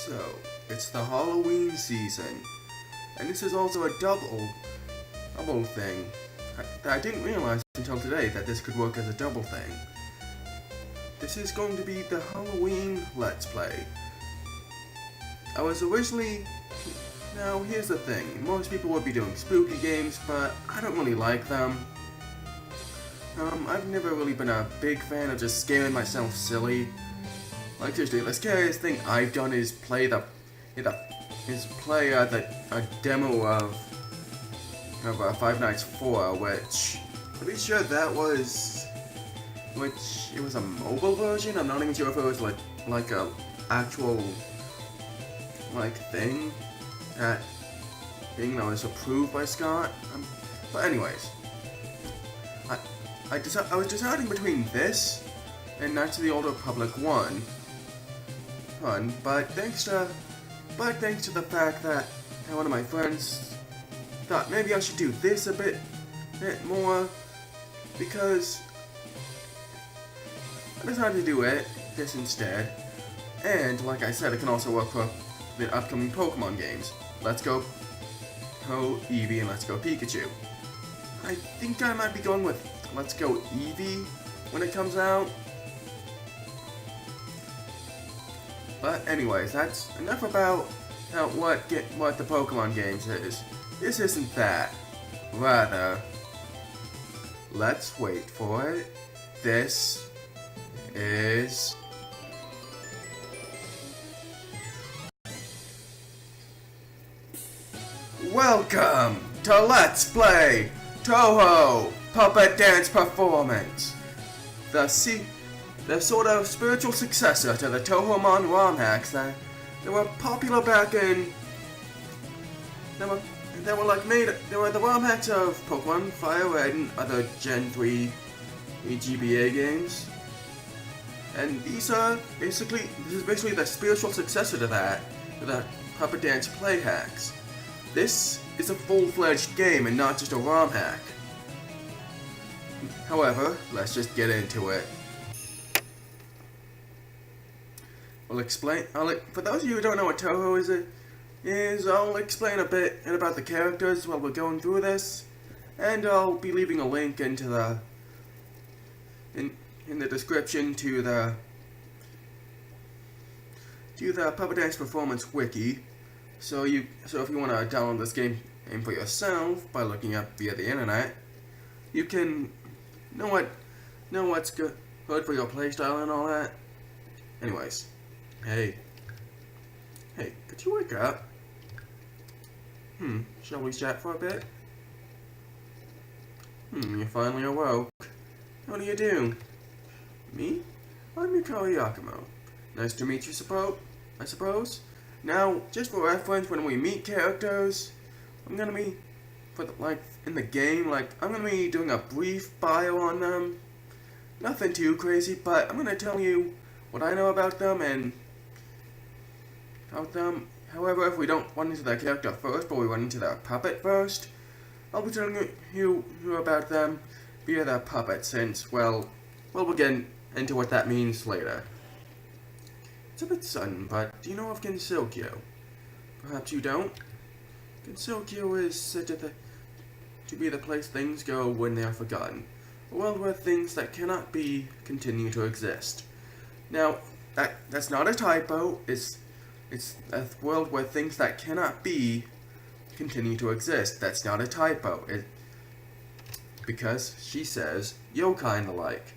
So, it's the Halloween season, and this is also a double thing. I didn't realize until today that this could work as a double thing. This is going to be the Halloween Let's Play. I was originally... Now, here's the thing. Most people would be doing spooky games, but I don't really like them. I've never really been a big fan of just scaring myself silly. Like, seriously, the scariest thing I've done is play a demo of Five Nights 4, which I'm pretty sure that was, it was a mobile version. I'm not even sure if it was like a actual thing that was approved by Scott. But anyways, I was deciding between this and Knights of the Old Republic 1, but thanks to the fact that one of my friends thought maybe I should do this a bit more, because I decided to do this instead. And like I said, it can also work for the upcoming Pokemon games. Let's Go Touhou, Eevee, and Let's Go Pikachu. I think I might be going with Let's Go Eevee when it comes out. But anyways, that's enough about what the Pokemon games is. This isn't that. Rather, let's wait for it. This is... Welcome to Let's Play Touhou Puppet Dance Performance. The sort of spiritual successor to the Touhoumon ROM hacks that were popular back in... They were the ROM hacks of Pokemon, Fire Red, and other Gen 3 GBA games. And this is basically the spiritual successor to the Puppet Dance play hacks. This is a full-fledged game and not just a ROM hack. However, let's just get into it. For those of you who don't know what Touhou is, I'll explain a bit about the characters while we're going through this, and I'll be leaving a link into the in the description to the Puppet Dance Performance Wiki. So if you want to download this game for yourself by looking up via the internet, you can know what's good for your playstyle and all that. Anyways, hey, could you wake up? Shall we chat for a bit? You finally awoke. How do you do? Me? I'm Yukari Yakumo. Nice to meet you, I suppose. Now, just for reference, when we meet characters, I'm gonna be, in the game, I'm gonna be doing a brief bio on them. Nothing too crazy, but I'm gonna tell you what I know about them. However, if we don't run into their character first, but we run into their puppet first, I'll be telling you about them via their puppet, since, well, we'll get into what that means later. It's a bit sudden, but do you know of Gensilkyo? Perhaps you don't? Gensilkyo is said to be the place things go when they are forgotten. A world where things that cannot be continue to exist. Now, that's not a typo. It's a world where things that cannot be continue to exist. That's not a typo. Because she says yokai and the like.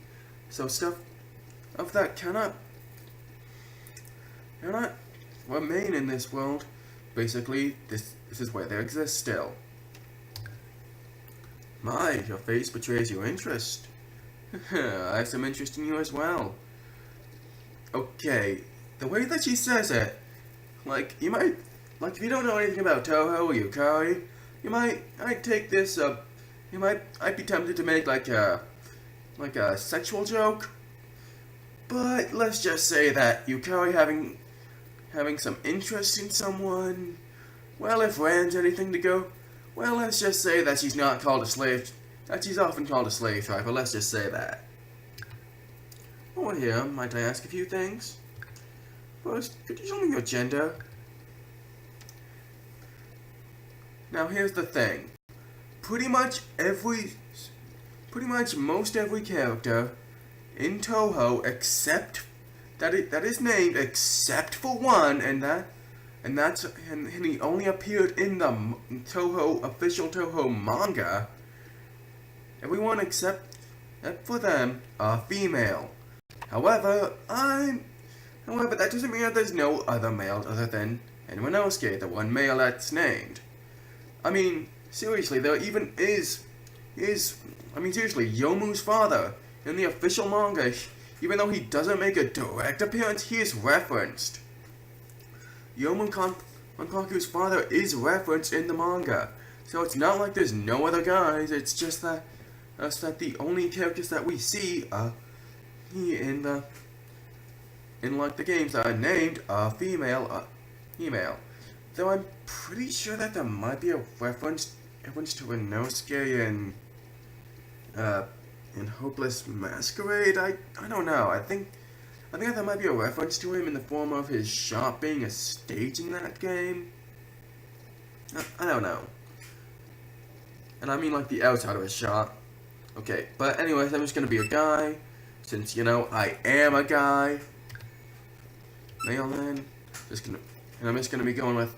So stuff of that cannot remain in this world. Basically, this is where they exist still. My, your face betrays your interest. I have some interest in you as well. Okay, the way that she says it, if you don't know anything about Touhou or Yukari, I'd be tempted to make a sexual joke. But let's just say that Yukari having some interest in someone, well, if Rand's anything to go, well, let's just say that she's not called a slave, that she's often called a slave driver, let's just say that. Over here, might I ask a few things? First, could you tell me your gender? Now here's the thing. Pretty much most every character in Touhou except that is named except for one, and he only appeared in the official Touhou manga. Everyone except for them are female. However, that doesn't mean that there's no other males other than Inosuke, the one male that's named. I mean, seriously, there even seriously, Yomu's father in the official manga, even though he doesn't make a direct appearance, he is referenced. Monkaku's father is referenced in the manga, so it's not like there's no other guys. It's just that the only characters that we see in the games that are named are female. Though I'm pretty sure that there might be a reference to Inosuke in Hopeless Masquerade. I don't know. I think that there might be a reference to him in the form of his shop being a stage in that game. I don't know. And I mean like the outside of his shop. Okay, but anyways, I'm just gonna be a guy, since I am a guy. Male then. I'm just gonna be going with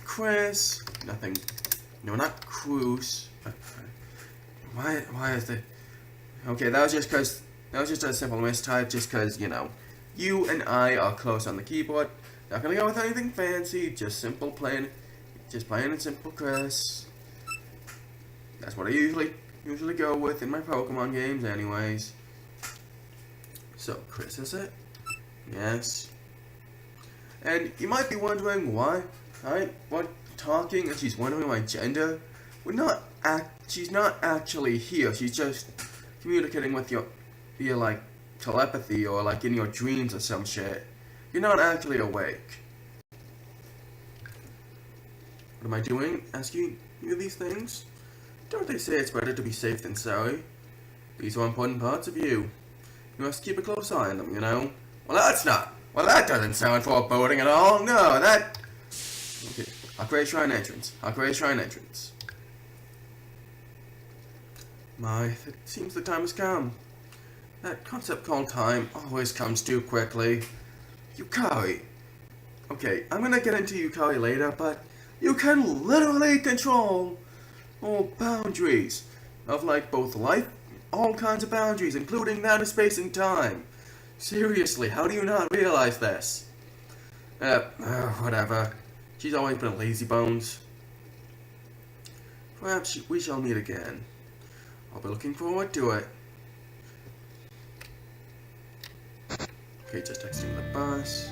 Chris. Nothing. No, not Cruz. Why is it? Okay, that was just a simple mistype, just because, you and I are close on the keyboard. Not gonna go with anything fancy, just plain and simple Chris. That's what I usually go with in my Pokemon games anyways. So, Chris is it? Yes. And you might be wondering why talking and she's wondering my gender. She's not actually here. She's just communicating with you via like telepathy or like in your dreams or some shit. You're not actually awake. What am I doing? Asking you these things? Don't they say it's better to be safe than sorry? These are important parts of you. You must keep a close eye on them, Well, that doesn't sound foreboding at all. No, that... Okay. Yukari Shrine entrance. It seems the time has come. That concept called time always comes too quickly. Yukari. Okay, I'm gonna get into Yukari later, but you can literally control all boundaries of both life, all kinds of boundaries, including that of space and time. Seriously, how do you not realize this? Whatever. She's always been a lazy bones. Perhaps we shall meet again. I'll be looking forward to it. Okay, just texting the bus.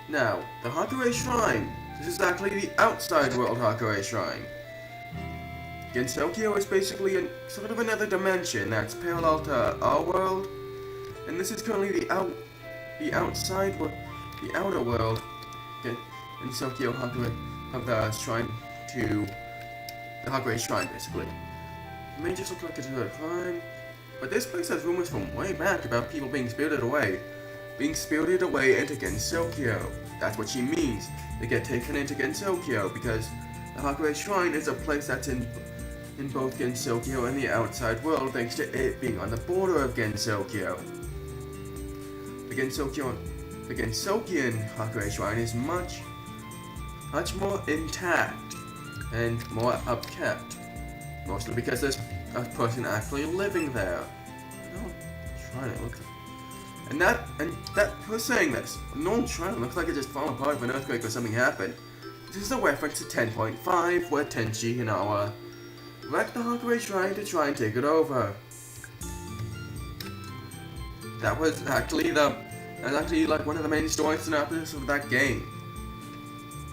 Now, the Yukari Shrine. This is actually the outside world Yukari Shrine. Gensokyo is basically sort of another dimension that's parallel to our world. And this is currently the outer world. In Tokyo of the shrine to the Yukari Shrine, basically. It may just look like it's a crime, but this place has rumors from way back about people being spirited away. Into Gensokyo. That's what she means. They get taken into Gensokyo because the Yukari Shrine is a place that's in both Gensokyo and the outside world, thanks to it being on the border of Gensokyo. The Gensokyan Yukari Shrine is much more intact and more upkept, mostly because there's a person actually living there. No shrine it looks like, and that who's saying this? No shrine looks like it just fallen apart of an earthquake or something happened. This is a reference to 10.5, where Tenchi Hinawa wrecked the Yukari Shrine to try and take it over. That was actually like one of the main story synopsis of that game.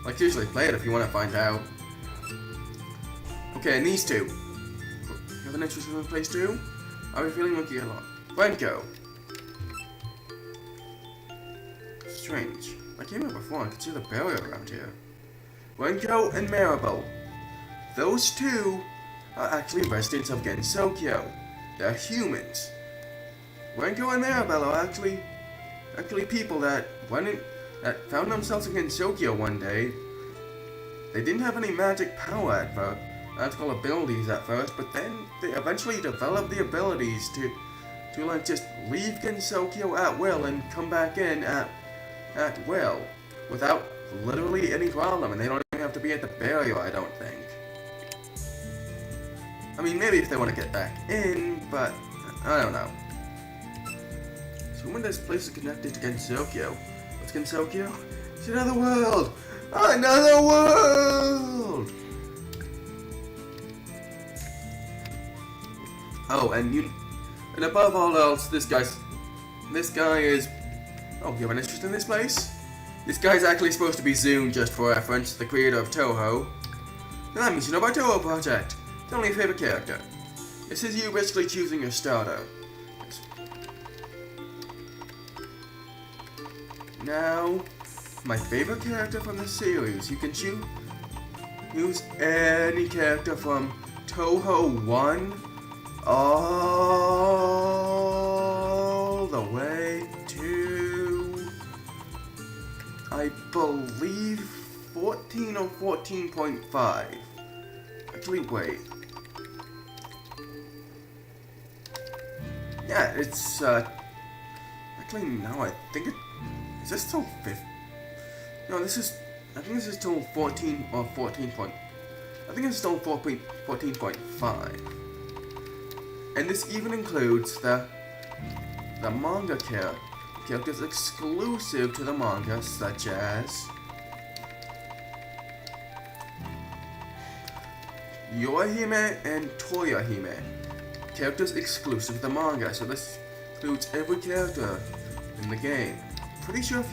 Like, seriously, play it if you want to find out. Okay, and these two. You have an interest in this place too? Are we feeling like you get along? Renko. Strange. I came here before, I could see the barrier around here. Renko and Maribel. Those two are actually residents of Gensokyo. They're humans. Renko and Arabella are actually people that that found themselves in Tokyo one day. They didn't have any magical abilities at first, but then they eventually developed the abilities to like just leave Gensokyo at will and come back in at will without literally any problem, and they don't even have to be at the barrier, I don't think. I mean, maybe if they want to get back in, but I don't know. So when this place is connected to Gensokyo, what's Gensokyo? It's another world! Another world! Oh, and above all else, this guy is. Oh, you have an interest in this place? This guy's actually supposed to be Zoom, just for reference, the creator of Touhou. And that means you know about Touhou Project. Tell me your favorite character. This is you basically choosing your starter. Now, my favorite character from the series. You can choose any character from Touhou 1 all the way to, I believe, 14 or 14.5. Actually, wait. Yeah, it's, actually, no, I think is this till 5? No, I think this is till 14 or 14 point, I think it's still 14.5. And this even includes the manga characters exclusive to the manga, such as Yorihime and Toyahime, characters exclusive to the manga. So this includes every character in the game. Pretty sure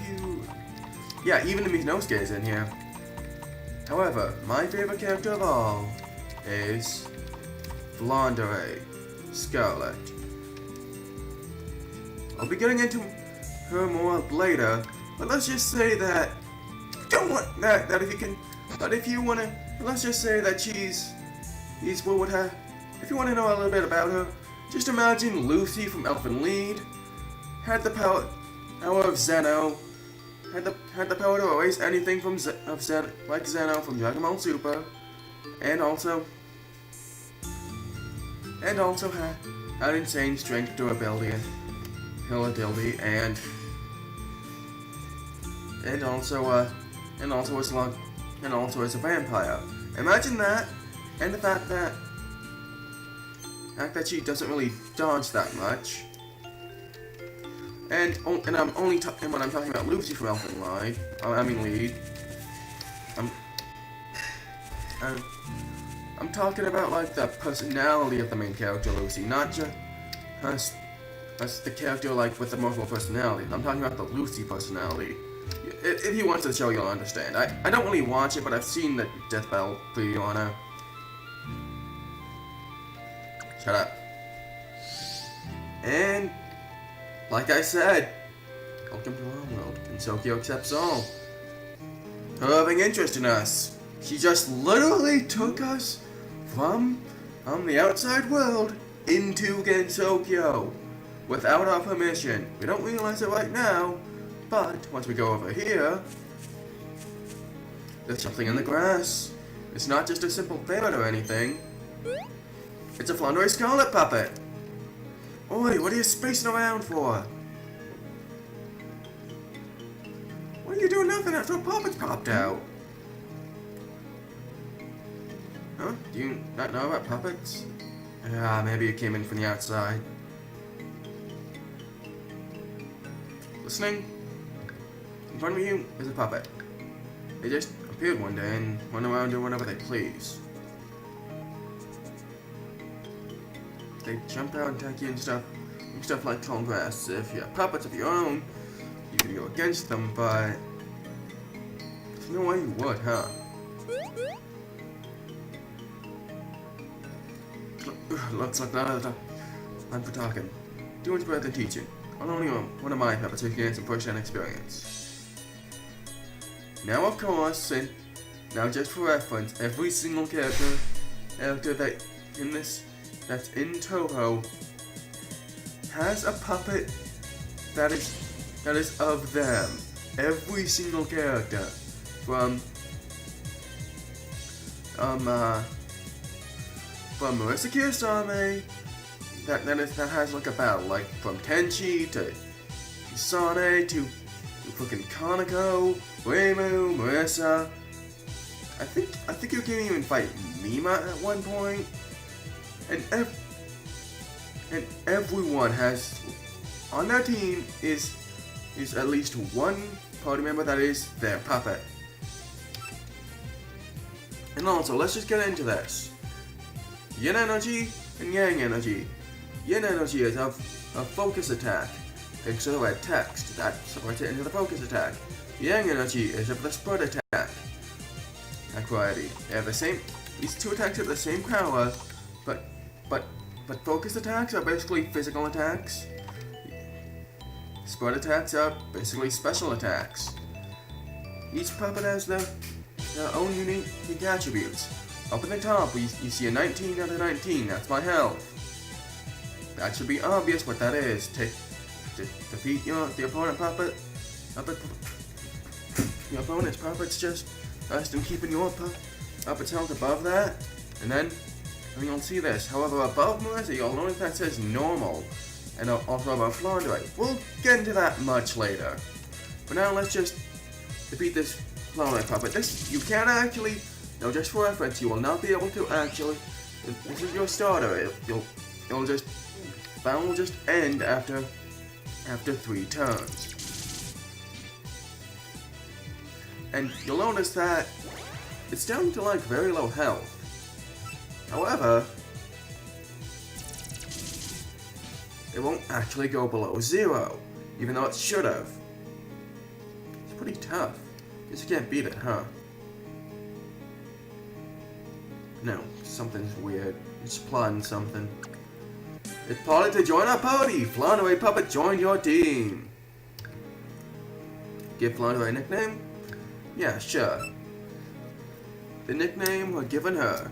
yeah, even Minosuke is in here. However, my favorite character of all is Flandre Scarlet. I'll be getting into her more later, but let's just say that let's just say that she's what would have. If you want to know a little bit about her, just imagine Lucy from Elfen Lied had the power of Zeno, had the power to erase anything like Zeno from Dragon Ball Super, and also had insane strength, durability, and agility, and also as a vampire. Imagine that, and the fact that she doesn't really dodge that much. And when I'm talking about Lucy from Elfen Lied, Lied. I'm talking about like the personality of the main character Lucy, not just the character like with the multiple personalities. I'm talking about the Lucy personality. If you watch the show, you'll understand. I don't really watch it, but I've seen the Death Battle preview on her. Shut up. And like I said, welcome to our world, and Tokyo accepts all. Her having interest in us. She just literally took us from the outside world into Gensokyo without our permission. We don't realize it right now, but once we go over here, there's something in the grass. It's not just a simple ferret or anything. It's a Flandre Scarlet puppet. Oi, what are you spacing around for? What are you doing nothing after a puppet popped out? Huh? Do you not know about puppets? Maybe you came in from the outside. Listening? In front of you is a puppet. They just appeared one day and went around doing whatever they please. They jump out and attack you and stuff like tall grass. If you have puppets of your own, you can go against them, but there's no way you would, huh? Looks like none of the time for talking. Too much better than teaching. I'll only one of my puppets who can gain some first-hand experience. Now, of course, and now just for reference, every single character that that's in Touhou has a puppet that is of them. Every single character from Murasaki Osame that has like a battle, like from Tenchi to Sane to fucking Kaneko, Reimu, Marissa. I think you can even fight Mima at one point, and everyone has on their team is at least one party member that is their puppet. And also, let's just get into this. Yin energy and yang energy. Yin energy is a focus attack. Thanks to the red text, that sorts it into the focus attack. Yang energy is of the spread attack. Variety. They have the same. These two attacks have the same power, but focus attacks are basically physical attacks. Spread attacks are basically special attacks. Each puppet has their own unique attributes. Up at the top, you see a 19 out of 19. That's my health. That should be obvious what that is. Defeat the opponent puppet. The opponent's puppet's just best in keeping your puppet's health above that. And then you'll see this. However, above Marissa, you'll notice that says normal. And also about Flandre. We'll get into that much later. For now, let's just defeat this Flandre puppet. This, you can't actually, no, just for reference, you will not be able to actually, this is your starter. Battle will just end after 3 turns. And you'll notice that it's down to like very low health. However, it won't actually go below 0, even though it should have. It's pretty tough. Guess you can't beat it, huh? No, something's weird. It's plotting something. It's plotted to join our party! Flandre Puppet joined your team! Give Flandre a nickname? Yeah, sure. The nickname we're giving her.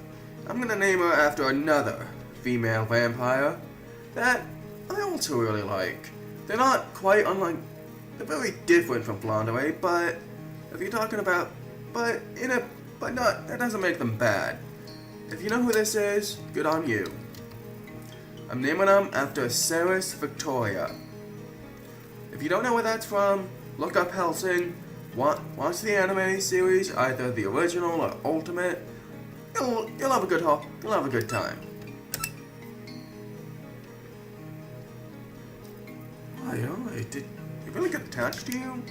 I'm gonna name her after another female vampire that I also really like. They're not quite unlike, they're very different from Flandre, but if you're talking about, but not, that doesn't make them bad. If you know who this is, good on you. I'm naming them after Ceres Victoria. If you don't know where that's from, look up Hellsing, watch the anime series, either the original or Ultimate. You'll have a good time. Why, did it really get attached to you?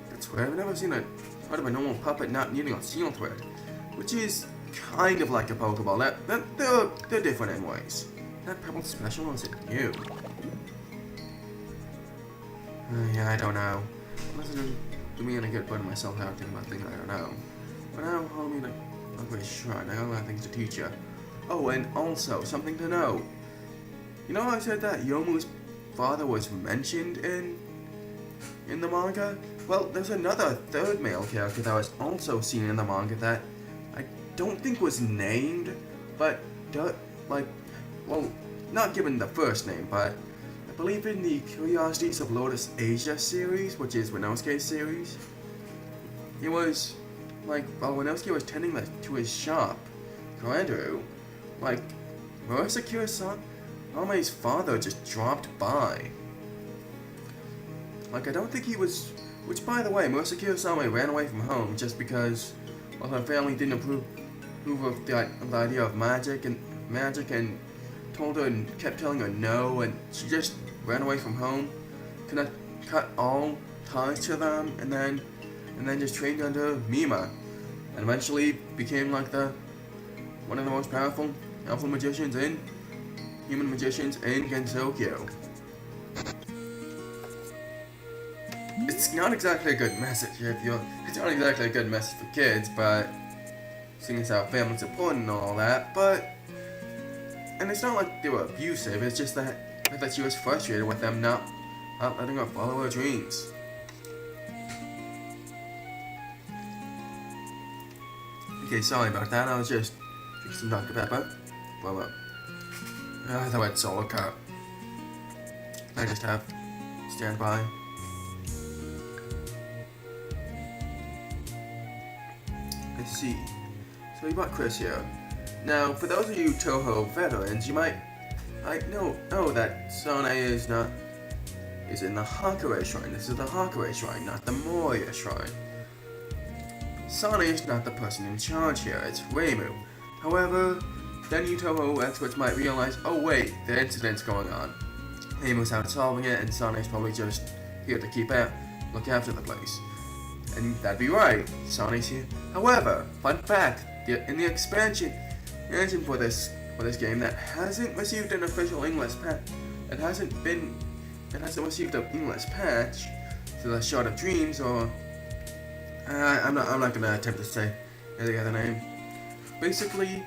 That's weird. I've never seen a part of a normal puppet not needing a seal thread, which is kind of like a Pokeball. They're different in ways. That pebble special, or is it new? Yeah, I don't know. Doesn't do me any good putting myself out thinking about things I don't know. But now, I'll mean a great shrine. I got a lot of things to teach you. Oh, and also, something to know. You know how I said that Yomu's father was mentioned in the manga? Well, there's another third male character that was also seen in the manga that I don't think was named, but well, not given the first name, but I believe in the Curiosities of Lotus Asia series, which is Renosuke's series. It was like while Renosuke was tending to his shop, Koandru, like Murasaki's father just dropped by. Like, I don't think he was. Which, by the way, Murasaki ran away from home just because, well, her family didn't approve of the idea of magic and told her and kept telling her no, and she just ran away from home, cut all ties to them, and then just trained under Mima, and eventually became like one of the most powerful human magicians in Gensokyo. It's not exactly a good message it's not exactly a good message for kids, but seeing as how family support and all that, and it's not like they were abusive, it's just that she was frustrated with them not letting her follow her dreams. Okay, sorry about that, I was just drinking some Dr. Pepper. Well, the red solo cup. I just have standby. Let's see. So we bought Chris here. Now, for those of you Touhou veterans, you might know that Sane is in the Hakure Shrine. This is the Hakure Shrine, not the Moria Shrine. Sane is not the person in charge here, it's Reimu. However, then you Touhou experts might realize, oh wait, the incident's going on. Reimu's out solving it, and Sane's probably just here to look after the place. And that'd be right, Sane's here. However, fun fact, in the expansion for this game that hasn't received an official English patch, it hasn't received an English patch to the Shard of Dreams, or I'm not gonna attempt to say the other name. Basically,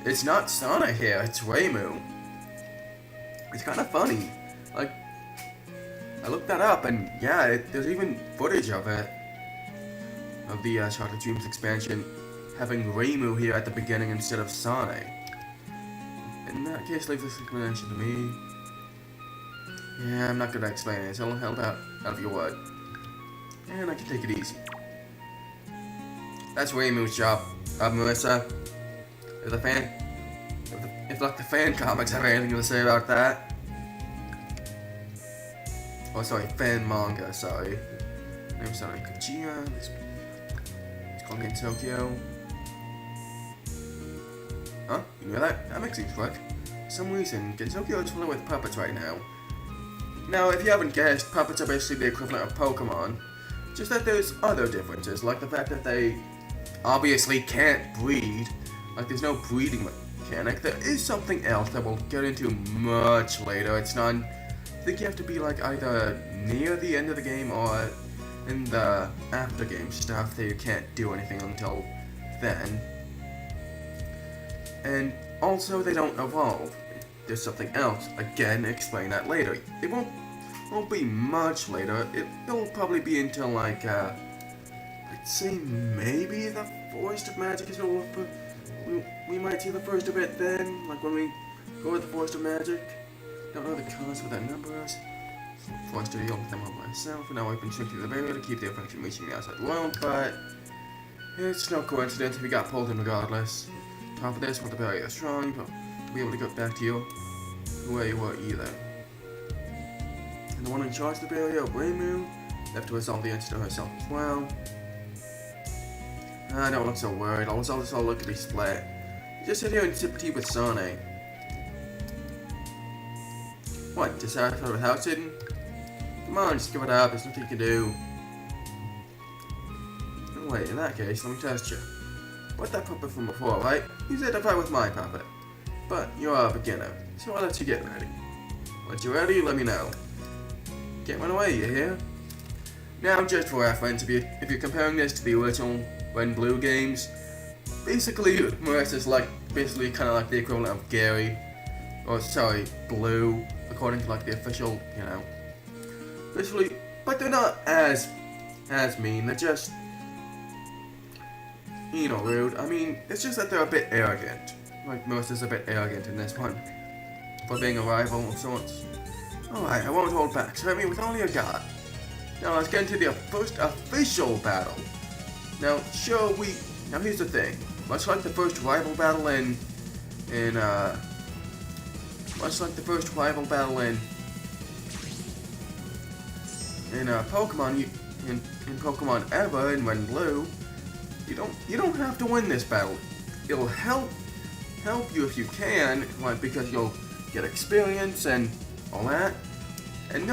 it's not Sane here, it's Reimu. It's kind of funny. Like, I looked that up, and yeah, there's even footage of it. Of the Shard of Dreams expansion, having Reimu here at the beginning instead of Sane. In that case, leave this explanation to me. Yeah, I'm not gonna explain it, so I'll help out of your word. And I can take it easy. That's Reimu's job, Marissa. If like the fan comics have anything to say about that. Oh, sorry, fan manga, sorry. Name's Sane Kuchiya. It's called in Tokyo. Huh? You know that? That makes sense, correct? For some reason, Gensokyo is full with puppets right now. Now, if you haven't guessed, puppets are basically the equivalent of Pokémon. Just that there's other differences, like the fact that they obviously can't breed. Like, there's no breeding mechanic. There is something else that we'll get into much later. It's not... I think you have to be, like, either near the end of the game or in the after-game stuff that you can't do anything until then. And also, they don't evolve. There's something else. Again, explain that later. It won't be much later. It'll probably be until like I'd say maybe the Forest of Magic is over. We might see the first of it then, like when we go with the Forest of Magic. Don't know the colors for that numbers. Forced to deal with them all myself, and now I've been shrinking the barrier to keep the affection reaching the outside world, but it's no coincidence we got pulled in regardless. Top of this, with the barrier strong, but to be able to get back to you where you were either. And the one in charge of the barrier, Reimu, left to resolve the incident herself as well. I don't look so worried, I'll resolve this all lickety split. Just sit here and sip tea with Sane. What, dissatisfied with house sitting? Come on, just give it up, there's nothing you can do. Oh, wait, in that case, let me test you. What's that puppet from before, right? You said to fight with my puppet. But you're a beginner, so I'll let you get ready. Once you're ready, let me know. Can't run away, you hear? Now, just for reference, if you're comparing this to the original Red and Blue games, basically, Marissa's basically kind of like the equivalent of Gary, or sorry, Blue, according to like the official, basically, but they're not as mean. They're just, rude. I mean, it's just that they're a bit arrogant. Like Marissa's a bit arrogant in this one, for being a rival of sorts. Alright, I won't hold back. So hit me with all you got. Now let's get into the first official battle. Now, now here's the thing. Much like the first rival battle in Pokemon, in Pokemon ever in Red and Blue, you don't have to win this battle. It'll help you if you can, because you'll get experience and all that. And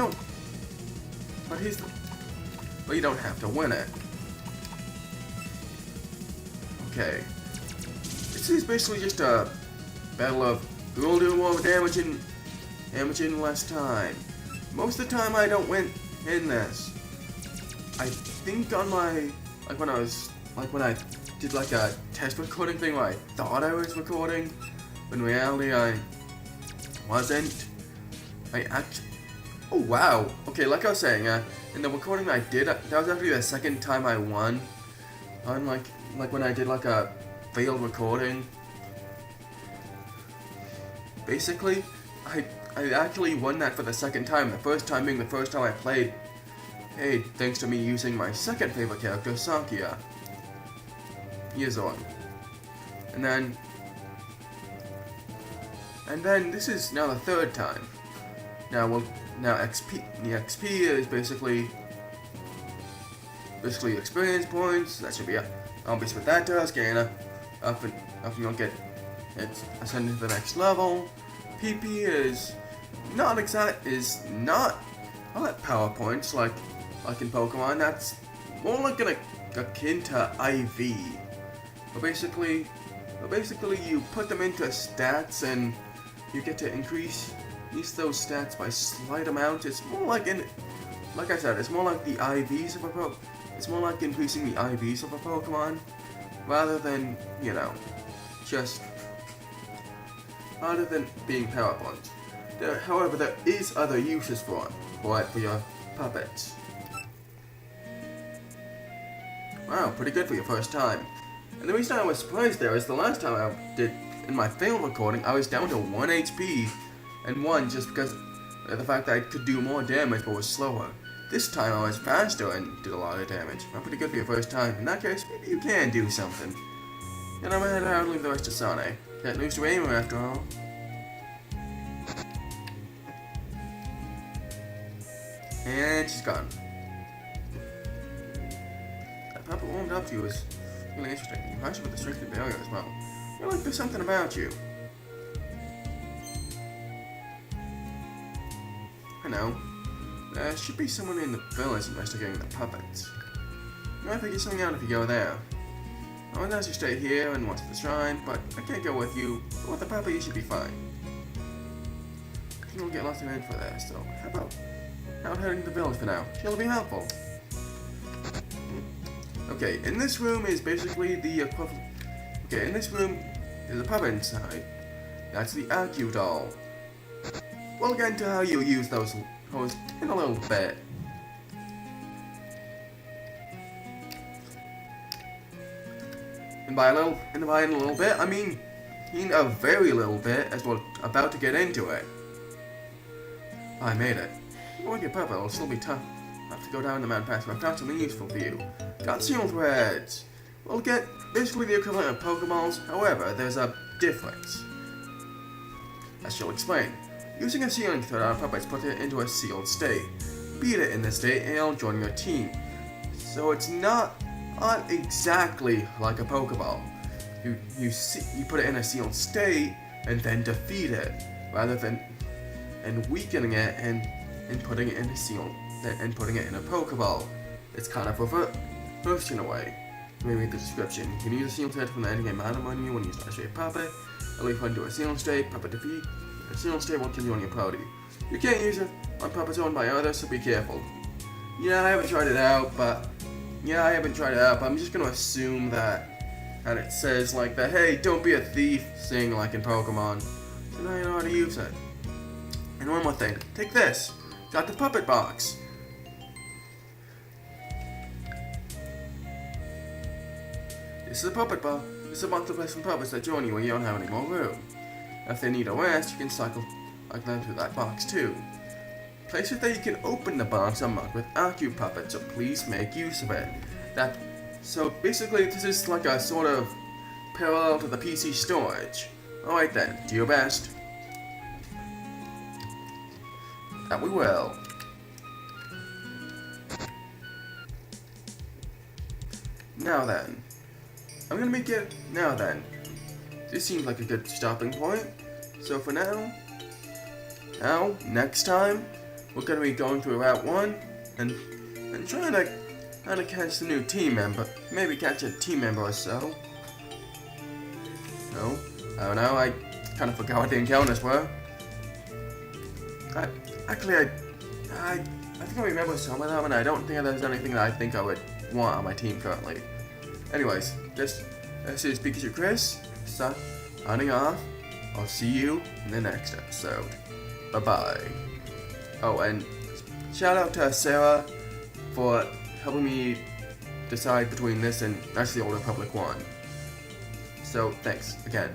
but you don't have to win it. Okay. This is basically just a battle of who will do more damage in less time. Most of the time I don't win in this. I think on my when I did like a test recording thing where I thought I was recording, but in reality I wasn't. Oh wow. Okay, like I was saying, in the recording I did, that was actually the second time I won. Unlike when I did like a failed recording. Basically, I actually won that for the second time. The first time being the first time I played. Hey, thanks to me using my second favorite character, Sakia. Here's on. And then this is now the third time. Now XP. The XP is basically experience points. That should be obvious what that does. Getting up and you'll get it's ascending to the next level. PP is not power points like in Pokemon. That's more like akin to IV. But basically you put them into stats and you get to increase those stats by slight amount. It's more like like I said, it's more like the IVs of a it's more like increasing the IVs of a Pokemon rather than, rather than being power points. However, there is other uses for your puppets. Wow, pretty good for your first time. And the reason I was surprised there is the last time I did in my failed recording, I was down to 1 HP and 1 just because of the fact that I could do more damage but was slower. This time I was faster and did a lot of damage. Well, pretty good for your first time. In that case, maybe you can do something. And I'm gonna head out and leave the rest to Sane. Can't lose to anyone after all. And she's gone. That puppet warmed up to you was really interesting. You matched with the strength of barrier as well. You're like there's something about you. I know. There should be someone in the village investigating the puppets. You might figure something out if you go there. I want to ask you stay here and watch the shrine, but I can't go with you. But with the puppet, you should be fine. I think we'll get lots of info there, so how about heading to the village for now? It'll be helpful. Okay, in this room is basically the equivalent. Okay, in this room is a puppet inside. That's the Aku doll. We'll get into how you use those in a little bit. And by a little bit, I mean a very little bit, as we're about to get into it. I made it. With your puppet, it'll still be tough. I'll have to go down the mountain pass, but I've got something useful for you. Got seal threads. We'll get basically the equivalent of Pokeballs, however, there's a difference. As she'll explain. Using a sealing thread on a puppet puts it into a sealed state. Beat it in this state and it'll join your team. So it's not exactly like a Pokeball. You put it in a sealed state and then defeat it, rather than weakening it and putting it in a Pokeball. It's kind of reversed in a way. Let me read the description. You can use a sealed thread from the endgame item menu when you start a straight puppet. At least when do a sealed state, puppet defeat. A sealed state will continue on your party. You can't use it on puppets owned by others, so be careful. Yeah, I haven't tried it out, but I'm just gonna assume that it says like that, hey, don't be a thief thing like in Pokemon. So now you know how to use it. And one more thing, take this. Got the puppet box. This is a puppet box. This is a box to place some puppets that join you when you don't have any more room. If they need a rest, you can cycle them through that box too. Places that you can open the box are marked with Aku puppets, so please make use of it. So basically, this is like a sort of parallel to the PC storage. Alright then, do your best. That we will. Now then. I'm gonna make it now then. This seems like a good stopping point. So for now, next time, we're gonna be going through Route 1 and trying to catch a new team member. Maybe catch a team member or so. No, I don't know. I kind of forgot what the encounters were. I think I remember some of them, and I don't think there's anything that I think I would want on my team currently. Anyways, this is Pikachu Chris, signing off. I'll see you in the next episode. Bye-bye. Oh, and shout out to Sarah for helping me decide between this and that's the Old Republic one. So, thanks again.